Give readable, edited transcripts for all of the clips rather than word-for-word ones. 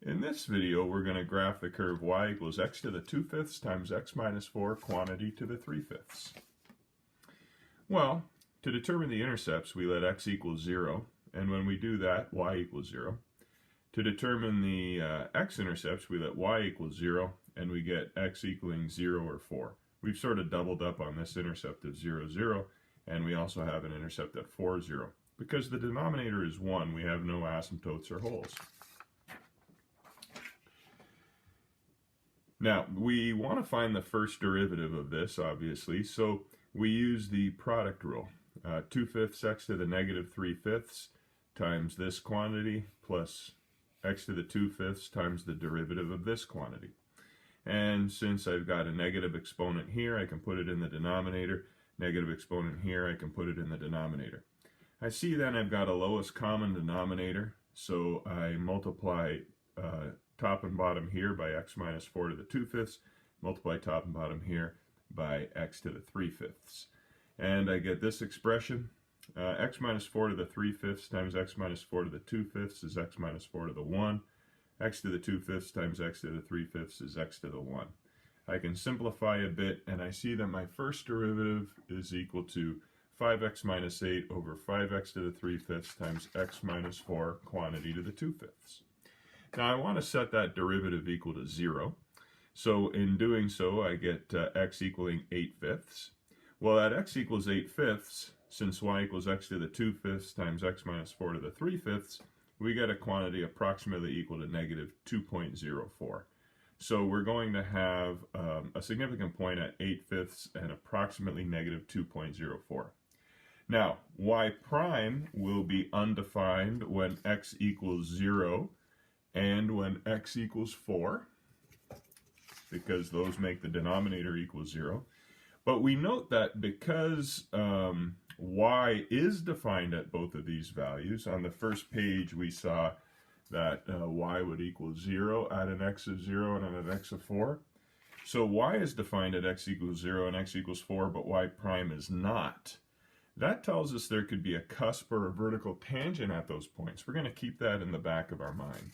In this video, we're going to graph the curve y equals x to the 2/5 times x minus 4 quantity to the 3/5. Well, to determine the intercepts, we let x equal 0, and when we do that, y equals 0. To determine the x-intercepts, we let y equal 0, and we get x equaling 0 or 4. We've sort of doubled up on this intercept of 0, 0, and we also have an intercept at 4, 0. Because the denominator is 1, we have no asymptotes or holes. Now, we want to find the first derivative of this, obviously, so we use the product rule. 2/5 x to the negative 3/5 times this quantity plus x to the 2/5 times the derivative of this quantity. And since I've got a negative exponent here, I can put it in the denominator. Negative exponent here, I can put it in the denominator. I see then I've got a lowest common denominator, so I multiply top and bottom here by x minus 4 to the 2/5, multiply top and bottom here by x to the 3/5. And I get this expression, x minus 4 to the 3/5 times x minus 4 to the 2/5 is x minus 4 to the 1. X to the 2/5 times x to the 3/5 is x to the 1. I can simplify a bit, and I see that my first derivative is equal to 5x minus 8 over 5x to the 3/5 times x minus 4 quantity to the 2/5. Now I want to set that derivative equal to 0. So in doing so, I get x equaling 8/5. Well, at x equals 8/5, since y equals x to the 2/5 times x minus 4 to the 3/5, we get a quantity approximately equal to negative 2.04. So we're going to have a significant point at 8/5 and approximately negative 2.04. Now, y prime will be undefined when x equals 0 and when x equals 4, because those make the denominator equal 0. But we note that because y is defined at both of these values, on the first page we saw that y would equal 0 at an x of 0 and at an x of 4. So y is defined at x equals 0 and x equals 4, but y prime is not. That tells us there could be a cusp or a vertical tangent at those points. We're going to keep that in the back of our mind.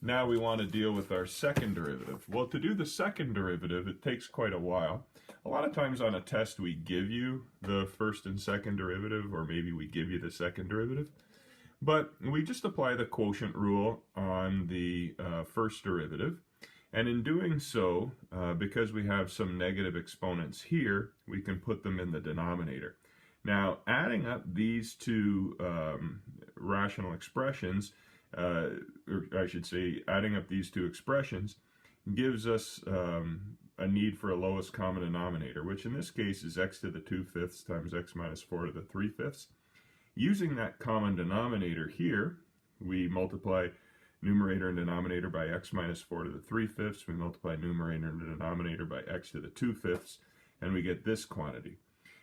Now we want to deal with our second derivative. Well, to do the second derivative, it takes quite a while. A lot of times on a test we give you the first and second derivative, or maybe we give you the second derivative. But we just apply the quotient rule on the first derivative. And in doing so, because we have some negative exponents here, we can put them in the denominator. Now, adding up these two rational expressions, or I should say, adding up these two expressions gives us a need for a lowest common denominator, which in this case is x to the 2/5 times x minus 4 to the 3/5. Using that common denominator here, we multiply numerator and denominator by x minus 4 to the 3/5. We multiply numerator and denominator by x to the 2/5, and we get this quantity.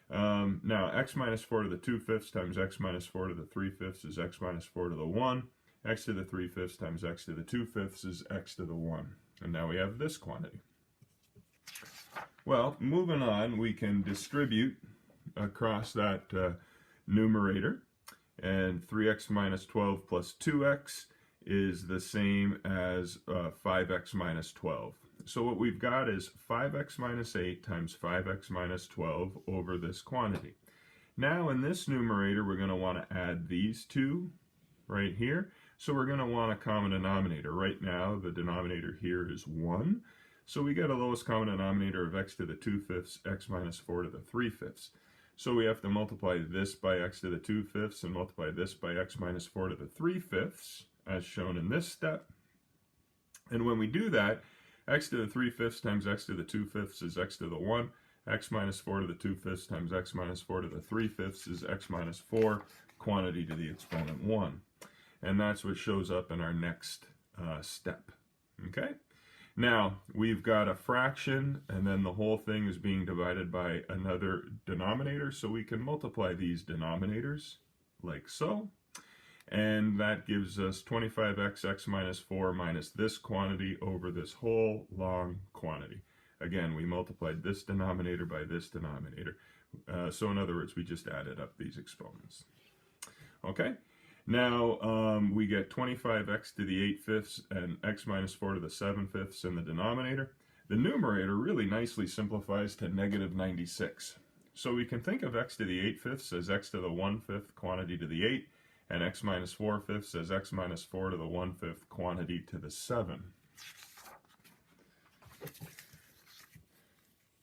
Now, x minus 4 to the 2/5 times x minus 4 to the 3/5 is x minus 4 to the 1. X to the 3/5 times x to the 2/5 is x to the 1. And now we have this quantity. Well, moving on, we can distribute across that numerator, and 3x minus 12 plus 2x is the same as 5x minus 12. So what we've got is 5x minus 8 times 5x minus 12 over this quantity. Now in this numerator, we're going to want to add these two right here. So we're going to want a common denominator. Right now, the denominator here is 1. So we get a lowest common denominator of x to the 2/5, x minus 4 to the 3/5. So we have to multiply this by x to the 2/5 and multiply this by x minus 4 to the 3/5, as shown in this step. And when we do that, x to the 3/5 times x to the 2/5 is x to the 1. X minus 4 to the 2/5 times x minus 4 to the 3/5 is x minus 4, quantity to the exponent 1. And that's what shows up in our next step. Okay? Now, we've got a fraction, and then the whole thing is being divided by another denominator, so we can multiply these denominators like so. And that gives us 25x, x minus 4 minus this quantity over this whole long quantity. Again, we multiplied this denominator by this denominator. So in other words, we just added up these exponents. Okay? Now we get 25x to the 8/5 and x minus 4 to the 7/5 in the denominator. The numerator really nicely simplifies to negative 96. So we can think of x to the 8/5 as x to the 1/5 quantity to the 8, and x minus 4/5 as x minus 4 to the 1/5 quantity to the 7.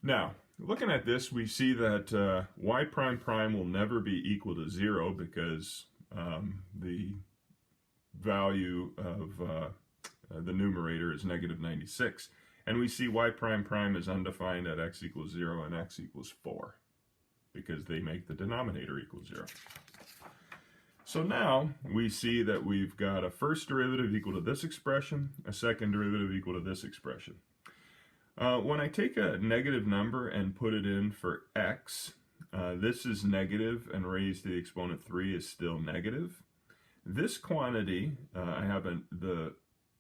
Now, looking at this, we see that y prime prime will never be equal to 0 because the value of the numerator is negative 96. And we see y prime prime is undefined at x equals 0 and x equals 4 because they make the denominator equal 0. So now we see that we've got a first derivative equal to this expression, a second derivative equal to this expression. When I take a negative number and put it in for x, this is negative and raised to the exponent 3 is still negative. This quantity, I have the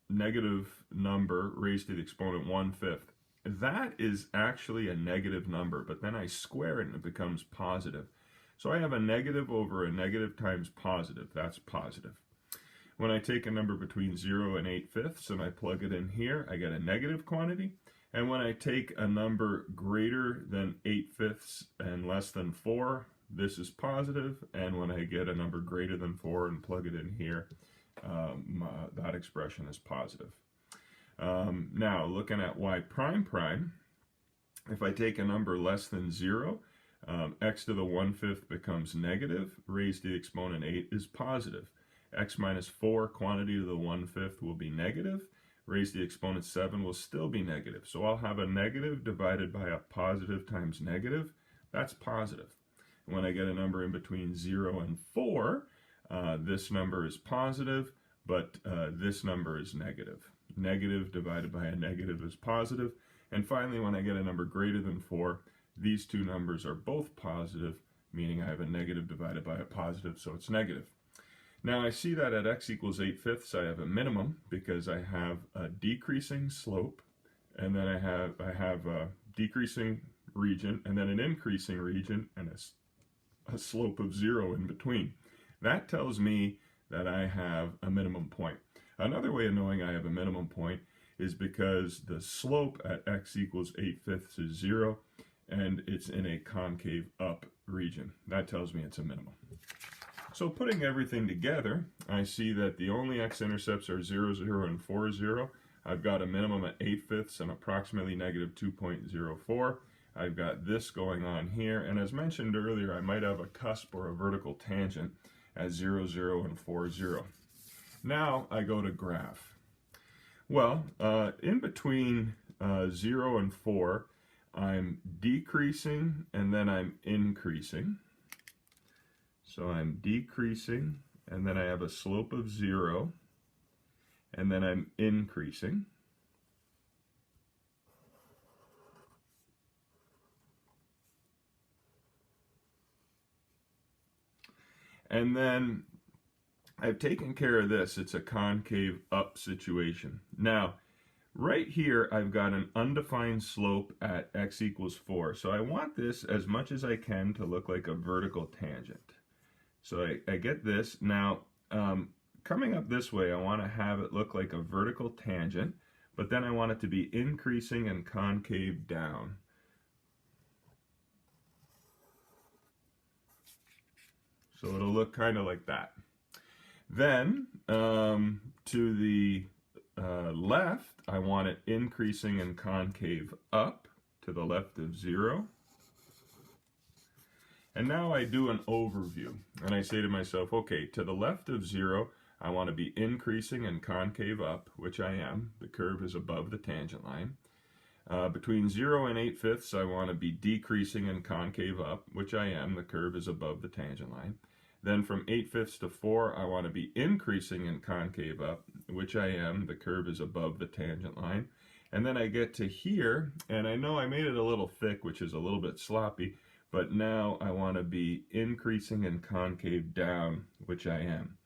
negative number raised to the exponent 1/5. That is actually a negative number, but then I square it and it becomes positive. So I have a negative over a negative times positive. That's positive. When I take a number between 0 and 8/5 and I plug it in here, I get a negative quantity. And when I take a number greater than 8/5 and less than 4, this is positive. And when I get a number greater than 4 and plug it in here, that expression is positive. Now, looking at y prime prime, if I take a number less than 0, x to the 1/5 becomes negative, raised to the exponent 8 is positive. X minus 4 quantity to the 1/5 will be negative. Raised to the exponent 7 will still be negative. So I'll have a negative divided by a positive times negative. That's positive. When I get a number in between 0 and 4, this number is positive, but this number is negative. Negative divided by a negative is positive. And finally, when I get a number greater than 4, these two numbers are both positive, meaning I have a negative divided by a positive, so it's negative. Now I see that at x equals 8/5 I have a minimum because I have a decreasing slope, and then I have a decreasing region, and then an increasing region, and a slope of 0 in between. That tells me that I have a minimum point. Another way of knowing I have a minimum point is because the slope at x equals 8/5 is 0, and it's in a concave up region. That tells me it's a minimum. So putting everything together, I see that the only x-intercepts are 0, 0, and 4, 0. I've got a minimum at 8/5 and approximately negative 2.04. I've got this going on here, and as mentioned earlier, I might have a cusp or a vertical tangent at 0, 0, and 4, 0. Now I go to graph. Well, in between 0 and 4, I'm decreasing and then I'm increasing. So I'm decreasing, and then I have a slope of 0, and then I'm increasing. And then I've taken care of this. It's a concave up situation. Now, right here, I've got an undefined slope at x equals 4. So I want this as much as I can to look like a vertical tangent. So I get this. Now, coming up this way, I want to have it look like a vertical tangent, but then I want it to be increasing and concave down. So it'll look kind of like that. Then, to the left, I want it increasing and concave up to the left of 0. And now I do an overview, and I say to myself, okay, to the left of 0, I want to be increasing and concave up, which I am. The curve is above the tangent line. Between 0 and 8/5, I want to be decreasing and concave up, which I am. The curve is above the tangent line. Then from 8/5 to 4, I want to be increasing and concave up, which I am. The curve is above the tangent line. And then I get to here, and I know I made it a little thick, which is a little bit sloppy, but now I want to be increasing and concave down, which I am.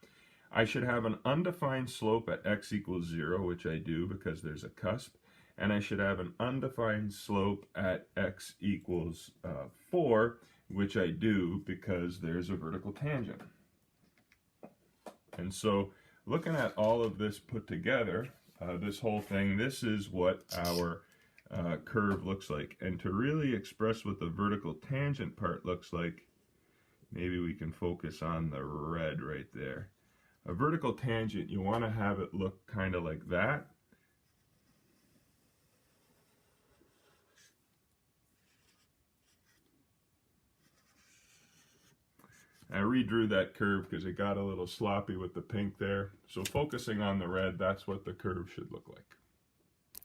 I should have an undefined slope at x equals 0, which I do because there's a cusp, and I should have an undefined slope at x equals 4, which I do because there's a vertical tangent. And so looking at all of this put together, this whole thing, this is what our curve looks like. And to really express what the vertical tangent part looks like, maybe we can focus on the red right there. A vertical tangent, you want to have it look kind of like that. I redrew that curve because it got a little sloppy with the pink there. So focusing on the red, that's what the curve should look like.